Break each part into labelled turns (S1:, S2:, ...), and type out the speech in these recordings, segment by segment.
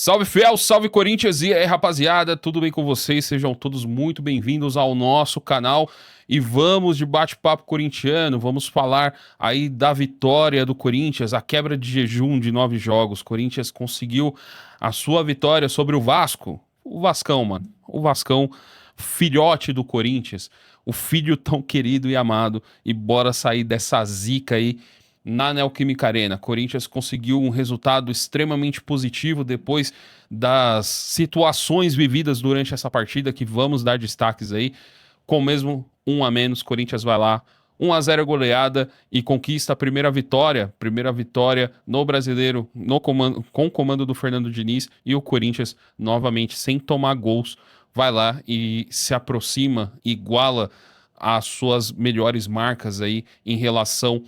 S1: Salve fiel, salve Corinthians e aí rapaziada, tudo bem com vocês? Sejam todos muito bem-vindos ao nosso canal e vamos de bate-papo corintiano, vamos falar aí da vitória do Corinthians, a quebra de jejum de 9 jogos. Corinthians conseguiu a sua vitória sobre o Vasco, o Vascão, mano, o Vascão, filhote do Corinthians, o filho tão querido e amado, e bora sair dessa zica aí na Neoquímica Arena. Corinthians conseguiu um resultado extremamente positivo depois das situações vividas durante essa partida, que vamos dar destaques aí. Com mesmo um a menos, Corinthians vai lá, 1-0 goleada e conquista a primeira vitória no Brasileiro, no comando, com o comando do Fernando Diniz, e o Corinthians novamente sem tomar gols vai lá e se aproxima, iguala as suas melhores marcas aí em relação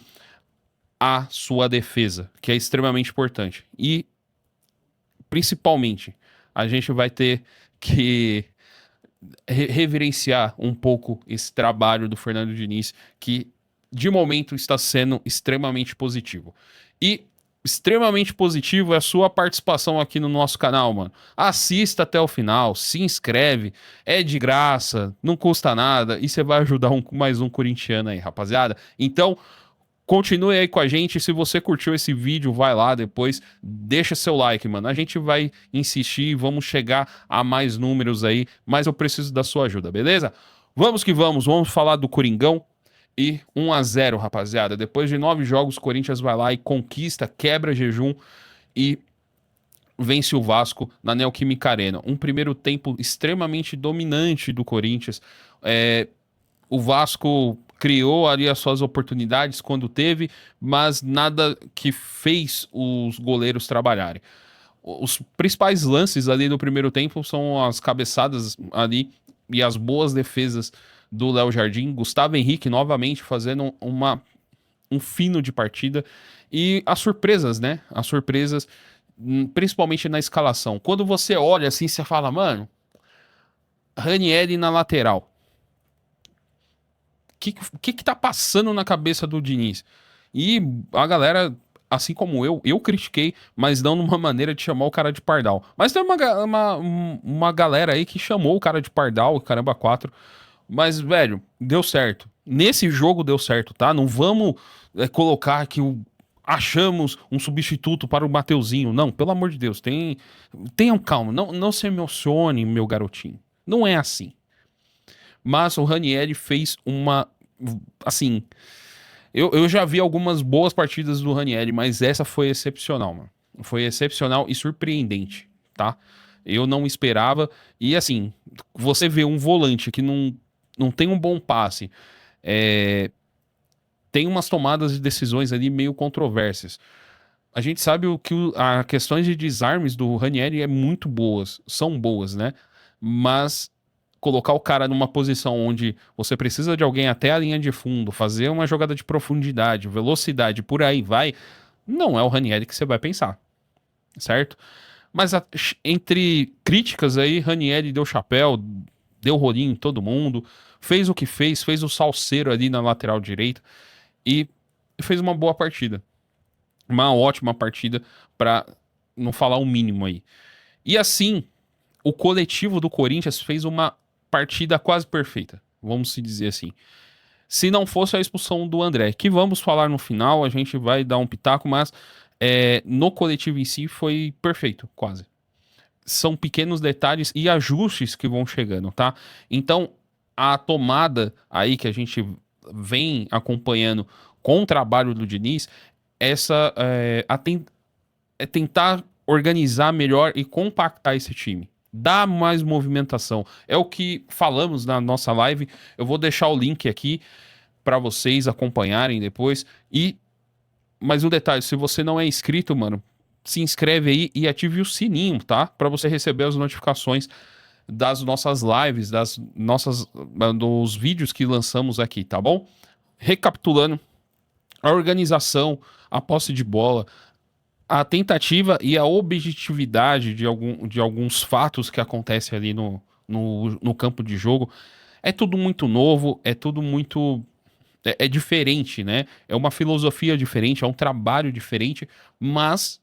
S1: a sua defesa, que é extremamente importante. E, principalmente, a gente vai ter que reverenciar um pouco esse trabalho do Fernando Diniz, que, de momento, está sendo extremamente positivo. E extremamente positivo é a sua participação aqui no nosso canal, mano. Assista até o final, se inscreve, é de graça, não custa nada, e você vai ajudar mais um corintiano aí, rapaziada. Então, continue aí com a gente. Se você curtiu esse vídeo, vai lá depois, deixa seu like, mano. A gente vai insistir e vamos chegar a mais números aí, mas eu preciso da sua ajuda, beleza? Vamos que vamos falar do Coringão e 1-0, rapaziada. Depois de 9 jogos, o Corinthians vai lá e conquista, quebra jejum e vence o Vasco na Neoquímica Arena. Um primeiro tempo extremamente dominante do Corinthians. O Vasco criou ali as suas oportunidades quando teve, mas nada que fez os goleiros trabalharem. Os principais lances ali do primeiro tempo são as cabeçadas ali e as boas defesas do Léo Jardim. Gustavo Henrique novamente fazendo um fino de partida. E as surpresas, né? As surpresas, principalmente na escalação. Quando você olha assim, você fala, mano, Ranieri na lateral. O que tá passando na cabeça do Diniz? E a galera, assim como eu critiquei, mas não numa maneira de chamar o cara de pardal. Mas tem uma galera aí que chamou o cara de pardal, caramba, 4. Mas, velho, deu certo. Nesse jogo deu certo, tá? Não vamos colocar que achamos um substituto para o Mateuzinho. Não, pelo amor de Deus, tenham calma. Não se emocione, meu garotinho. Não é assim. Mas o Ranieri fez assim, eu já vi algumas boas partidas do Ranieri, mas essa foi excepcional, mano. Foi excepcional e surpreendente, tá? Eu não esperava. E assim, você vê um volante que não tem um bom passe, tem umas tomadas de decisões ali meio controversas. A gente sabe as questões de desarmes do Ranieri são boas, né? Mas colocar o cara numa posição onde você precisa de alguém até a linha de fundo, fazer uma jogada de profundidade, velocidade, por aí vai, não é o Ranieri que você vai pensar, certo? Mas entre críticas aí, Ranieri deu chapéu, deu rolinho em todo mundo, fez o que fez o salseiro ali na lateral direita e fez uma boa partida. Uma ótima partida, para não falar o mínimo aí. E assim, o coletivo do Corinthians fez uma partida quase perfeita, vamos se dizer assim. Se não fosse a expulsão do André, que vamos falar no final, a gente vai dar um pitaco, mas no coletivo em si foi perfeito, quase. São pequenos detalhes e ajustes que vão chegando, tá? Então, a tomada aí que a gente vem acompanhando com o trabalho do Diniz, é tentar organizar melhor e compactar esse time. Dá mais movimentação. É o que falamos na nossa live. Eu vou deixar o link aqui para vocês acompanharem depois. E mais um detalhe, se você não é inscrito, mano, se inscreve aí e ative o sininho, tá? Para você receber as notificações das nossas lives, dos vídeos que lançamos aqui, tá bom? Recapitulando, a organização, a posse de bola, a tentativa e a objetividade de alguns fatos que acontecem ali no campo de jogo. É tudo muito novo, é tudo muito. É diferente, né? É uma filosofia diferente, é um trabalho diferente, mas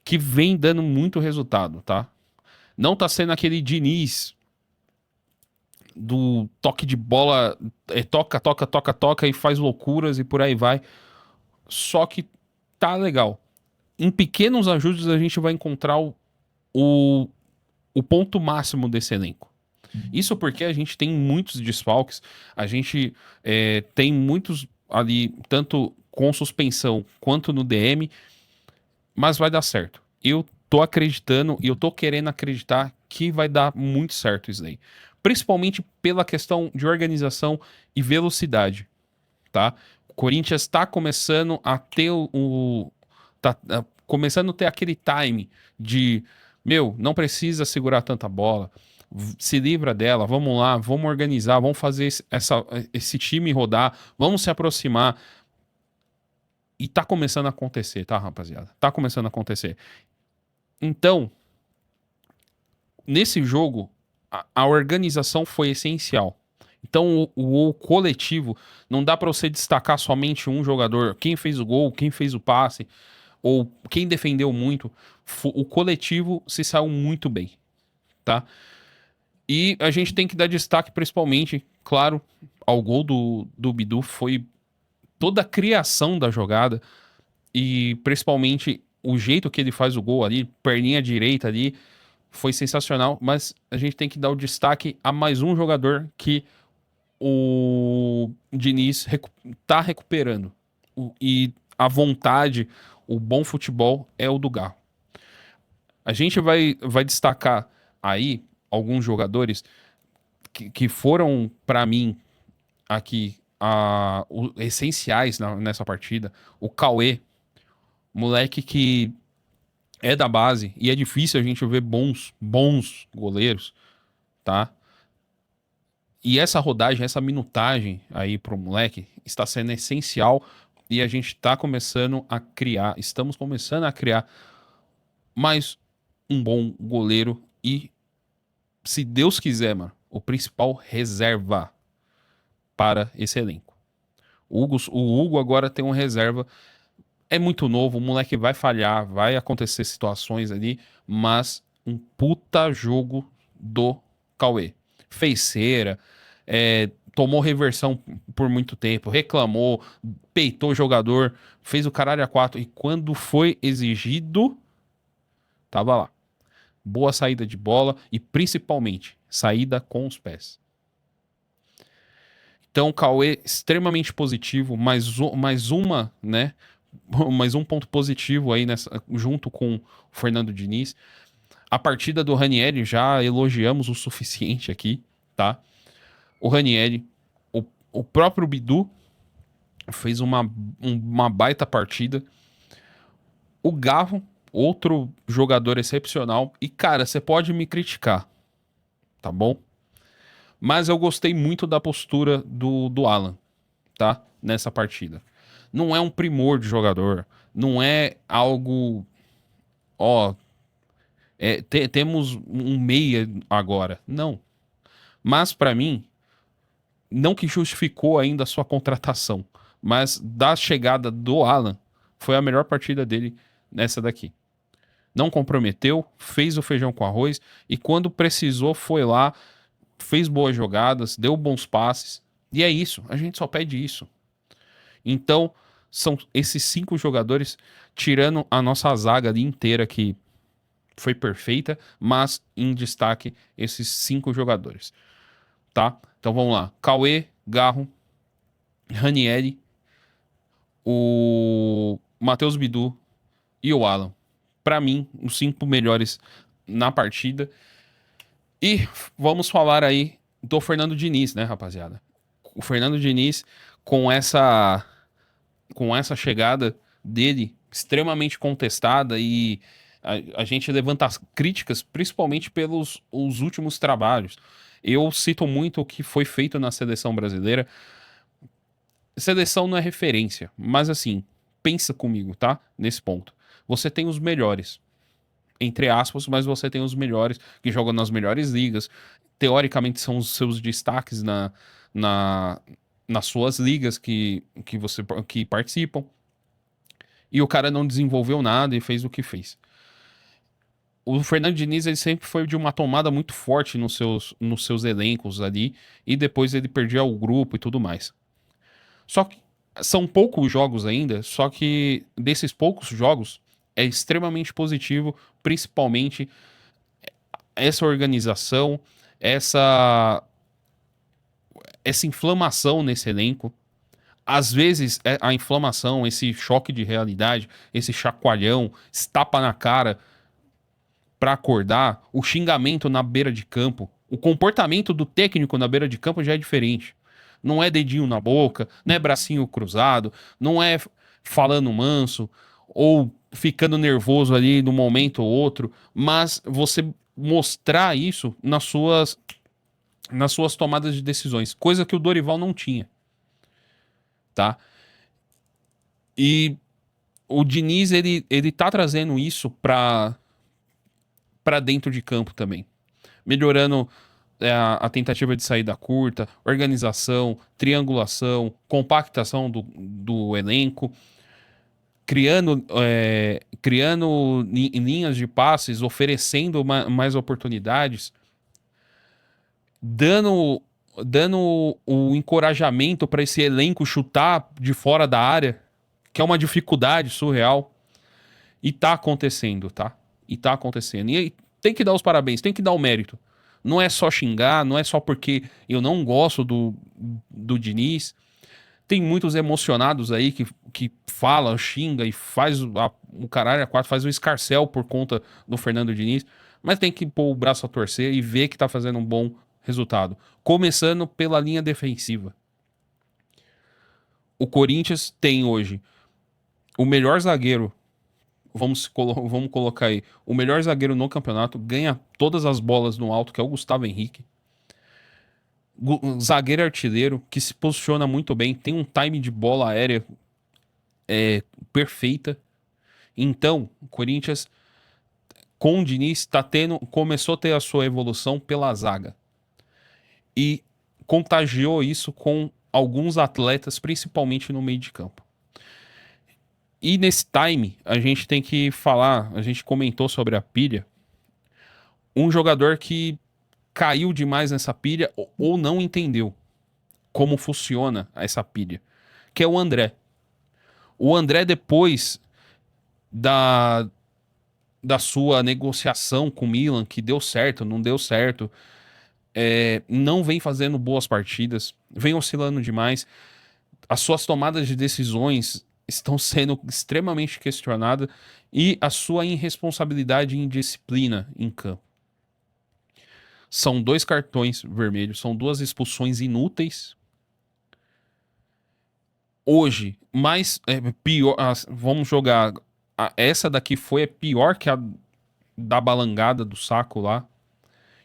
S1: que vem dando muito resultado, tá? Não tá sendo aquele Diniz do toque de bola, toca, toca, toca, toca e faz loucuras e por aí vai. Só que tá legal. Em pequenos ajustes a gente vai encontrar o, o ponto máximo desse elenco. Isso porque a gente tem muitos desfalques, a gente tem muitos ali, tanto com suspensão quanto no DM, mas vai dar certo. Eu tô acreditando e eu tô querendo acreditar que vai dar muito certo isso daí. Principalmente pela questão de organização e velocidade, tá? O Corinthians tá começando a ter tá começando a ter aquele time de, meu, não precisa segurar tanta bola, se livra dela, vamos lá, vamos organizar, vamos fazer esse time rodar, vamos se aproximar. E tá começando a acontecer, tá, rapaziada? Tá começando a acontecer. Então, nesse jogo, a organização foi essencial. Então, o coletivo, não dá pra você destacar somente um jogador, quem fez o gol, quem fez o passe, ou quem defendeu muito. O coletivo se saiu muito bem, tá? E a gente tem que dar destaque principalmente, claro, ao gol do Bidu, foi toda a criação da jogada e principalmente o jeito que ele faz o gol ali, perninha direita ali, foi sensacional, mas a gente tem que dar o destaque a mais um jogador que o Diniz tá recuperando. E a vontade, o bom futebol é o do Garro. A gente vai destacar aí alguns jogadores que foram, para mim, aqui, essenciais nessa partida. O Cauê, moleque que é da base e é difícil a gente ver bons goleiros, tá? E essa rodagem, essa minutagem aí pro moleque está sendo essencial e a gente tá começando a criar, estamos começando a criar mais um bom goleiro e, se Deus quiser, mano, o principal reserva para esse elenco. O Hugo agora tem um reserva, é muito novo, o moleque vai falhar, vai acontecer situações ali, mas um puta jogo do Cauê. Fez cera, tomou reversão por muito tempo, reclamou, peitou o jogador, fez o caralho a quatro, e quando foi exigido, tava lá. Boa saída de bola e principalmente saída com os pés. Então, o Cauê extremamente positivo, mais uma, né? Mais um ponto positivo aí junto com o Fernando Diniz. A partida do Ranieri já elogiamos o suficiente aqui, tá? O Ranieri, o próprio Bidu fez uma baita partida. O Garro, outro jogador excepcional. E, cara, você pode me criticar, tá bom? Mas eu gostei muito da postura do Alan, tá? Nessa partida. Não é um primor de jogador. Não é algo. Ó, temos um meia agora. Não. Mas, pra mim, não que justificou ainda a sua contratação, mas da chegada do Alan, foi a melhor partida dele nessa daqui. Não comprometeu, fez o feijão com arroz e quando precisou foi lá, fez boas jogadas, deu bons passes. E é isso, a gente só pede isso. Então, são esses 5 jogadores, tirando a nossa zaga ali inteira que foi perfeita, mas em destaque esses 5 jogadores, tá? Então vamos lá. Cauê, Garro, Ranieri, o Matheus Bidu e o Alan. Para mim, os 5 melhores na partida. E vamos falar aí do Fernando Diniz, né, rapaziada? O Fernando Diniz, com essa chegada dele extremamente contestada e a gente levanta as críticas, principalmente pelos os últimos trabalhos. Eu cito muito o que foi feito na seleção brasileira. Seleção não é referência, mas assim, pensa comigo, tá? Nesse ponto. Você tem os melhores, entre aspas, mas você tem os melhores que jogam nas melhores ligas. Teoricamente são os seus destaques na, nas suas ligas que participam. E o cara não desenvolveu nada e fez o que fez. o Fernando Diniz ele sempre foi de uma tomada muito forte nos seus elencos ali, e depois ele perdia o grupo e tudo mais. Só que são poucos jogos ainda, só que desses poucos jogos é extremamente positivo, principalmente essa organização, essa, essa inflamação nesse elenco. Às vezes, a inflamação, esse choque de realidade, esse chacoalhão, esse tapa na cara para acordar, o xingamento na beira de campo, o comportamento do técnico na beira de campo já é diferente. Não é dedinho na boca, não é bracinho cruzado, não é falando manso ou ficando nervoso ali no momento ou outro, mas você mostrar isso nas suas tomadas de decisões, coisa que o Dorival não tinha, tá? E o Diniz, ele tá trazendo isso para dentro de campo também, melhorando a tentativa de saída curta, organização, triangulação, compactação do elenco, criando linhas de passes, oferecendo mais oportunidades, dando, dando o encorajamento para esse elenco chutar de fora da área, que é uma dificuldade surreal. E tá acontecendo, tá? E tá acontecendo. E tem que dar os parabéns, tem que dar o mérito. Não é só xingar, não é só porque eu não gosto do Diniz. Tem muitos emocionados aí que fala, xinga e faz o caralho a quatro, faz o escarcel por conta do Fernando Diniz. Mas tem que pôr o braço a torcer e ver que tá fazendo um bom resultado. Começando pela linha defensiva. O Corinthians tem hoje o melhor zagueiro. Vamos colocar aí. O melhor zagueiro no campeonato, ganha todas as bolas no alto, que é o Gustavo Henrique. Zagueiro artilheiro, que se posiciona muito bem, tem um time de bola aérea perfeita. Então, o Corinthians, com o Diniz, começou a ter a sua evolução pela zaga. E contagiou isso com alguns atletas, principalmente no meio de campo. E nesse time, a gente tem que falar, a gente comentou sobre a pilha, um jogador que caiu demais nessa pilha ou não entendeu como funciona essa pilha, que é o André. O André, depois da, da sua negociação com o Milan, que deu certo, não deu certo, não vem fazendo boas partidas, vem oscilando demais. As suas tomadas de decisões estão sendo extremamente questionadas e a sua irresponsabilidade e indisciplina em campo. São 2 cartões vermelhos, são 2 expulsões inúteis. Hoje, pior, vamos jogar. Essa daqui foi pior que a da balangada do saco lá.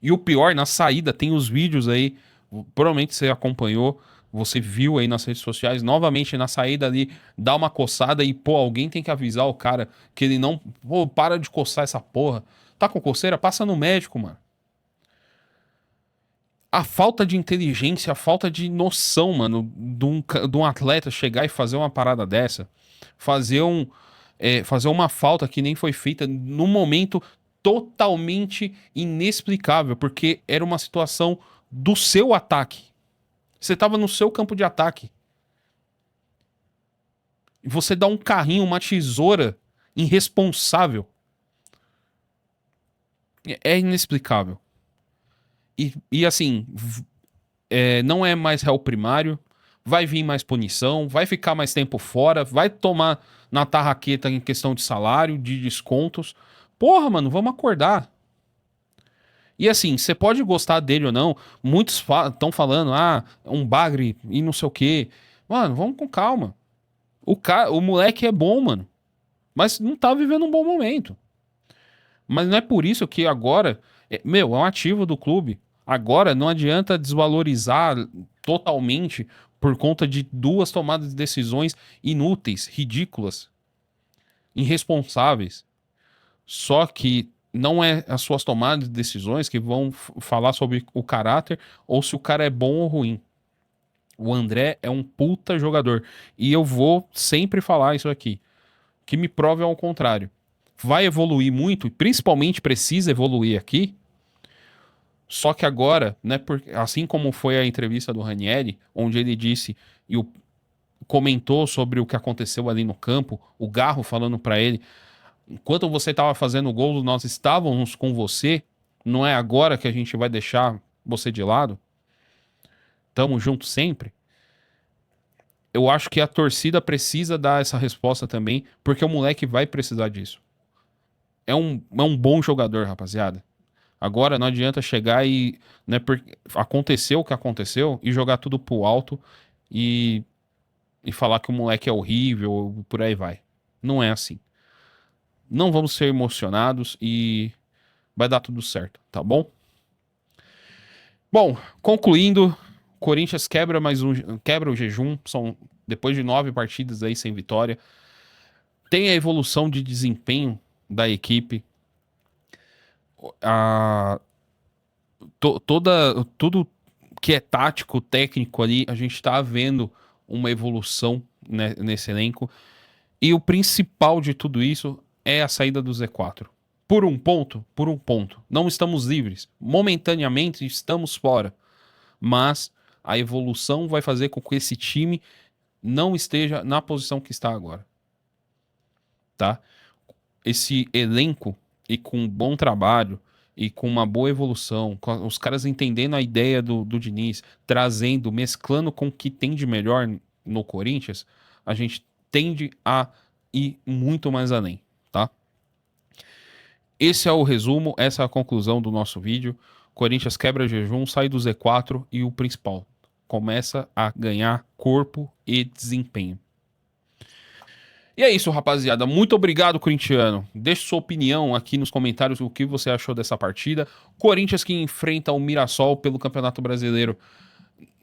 S1: E o pior, na saída, tem os vídeos aí. Provavelmente você acompanhou, você viu aí nas redes sociais. Novamente, na saída ali, dá uma coçada e, pô, alguém tem que avisar o cara que ele não. Pô, para de coçar essa porra. Tá com coceira? Passa no médico, mano. A falta de inteligência, a falta de noção, mano, de um atleta chegar e fazer uma parada dessa, fazer fazer uma falta que nem foi feita num momento totalmente inexplicável, porque era uma situação do seu ataque. Você tava no seu campo de ataque. E você dá um carrinho, uma tesoura irresponsável. É inexplicável. E assim, não é mais réu primário, vai vir mais punição, vai ficar mais tempo fora, vai tomar na tarraqueta em questão de salário, de descontos. Porra, mano, vamos acordar. E assim, você pode gostar dele ou não, muitos estão falando, um bagre e não sei o quê. Mano, vamos com calma. O moleque é bom, mano, mas não tá vivendo um bom momento. Mas não é por isso que agora, é um ativo do clube. Agora não adianta desvalorizar totalmente por conta de 2 tomadas de decisões inúteis, ridículas, irresponsáveis. Só que não é as suas tomadas de decisões que vão falar sobre o caráter ou se o cara é bom ou ruim. O André é um puta jogador. E eu vou sempre falar isso aqui. Que me prove ao contrário. vai evoluir muito, e principalmente precisa evoluir aqui. Só que agora, né, assim como foi a entrevista do Ranieri, onde ele disse comentou sobre o que aconteceu ali no campo, o Garro falando para ele, enquanto você estava fazendo o gol, nós estávamos com você, não é agora que a gente vai deixar você de lado, tamo junto sempre. Eu acho que a torcida precisa dar essa resposta também, porque o moleque vai precisar disso. É um bom jogador, rapaziada. Agora não adianta chegar e, né, aconteceu o que aconteceu e jogar tudo pro alto e falar que o moleque é horrível, por aí vai. Não é assim. Não vamos ser emocionados e vai dar tudo certo, tá bom? Bom, concluindo, Corinthians quebra o jejum, são depois de 9 partidas aí sem vitória. Tem a evolução de desempenho da equipe. Tudo que é tático, técnico ali, a gente tá vendo uma evolução, né, nesse elenco. E o principal de tudo isso é a saída do Z4. Por um ponto. Não estamos livres. Momentaneamente estamos fora. Mas a evolução vai fazer com que esse time não esteja na posição que está agora. Tá? Esse elenco, e com um bom trabalho, e com uma boa evolução, com os caras entendendo a ideia do Diniz, trazendo, mesclando com o que tem de melhor no Corinthians, a gente tende a ir muito mais além, tá? Esse é o resumo, essa é a conclusão do nosso vídeo. Corinthians quebra jejum, sai do Z4 e o principal, começa a ganhar corpo e desempenho. E é isso, rapaziada. Muito obrigado, corintiano. Deixe sua opinião aqui nos comentários o que você achou dessa partida. Corinthians que enfrenta o Mirassol pelo Campeonato Brasileiro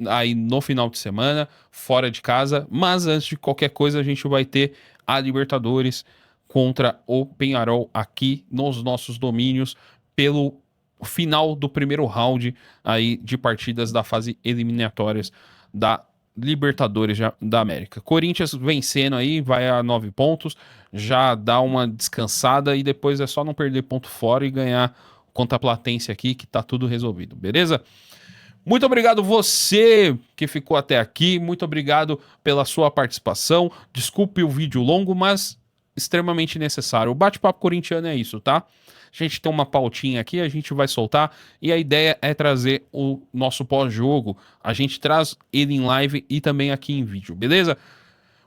S1: aí no final de semana, fora de casa. Mas antes de qualquer coisa, a gente vai ter a Libertadores contra o Peñarol aqui nos nossos domínios pelo final do primeiro round aí de partidas da fase eliminatórias da Libertadores da América. Corinthians vencendo aí, vai a 9 pontos, já dá uma descansada e depois é só não perder ponto fora e ganhar contra a Platense aqui, que tá tudo resolvido, beleza? Muito obrigado você que ficou até aqui, muito obrigado pela sua participação. Desculpe o vídeo longo, mas extremamente necessário. O bate-papo corintiano é isso, tá? A gente tem uma pautinha aqui, a gente vai soltar e a ideia é trazer o nosso pós-jogo. A gente traz ele em live e também aqui em vídeo, beleza?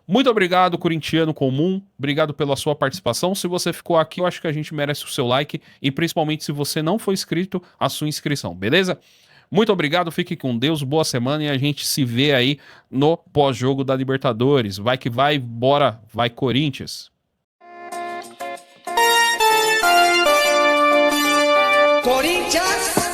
S1: Muito obrigado, corintiano comum. Obrigado pela sua participação. Se você ficou aqui, eu acho que a gente merece o seu like e principalmente se você não for inscrito, a sua inscrição, beleza? Muito obrigado, fique com Deus, boa semana e a gente se vê aí no pós-jogo da Libertadores. Vai que vai, bora, vai Corinthians!
S2: Corinthians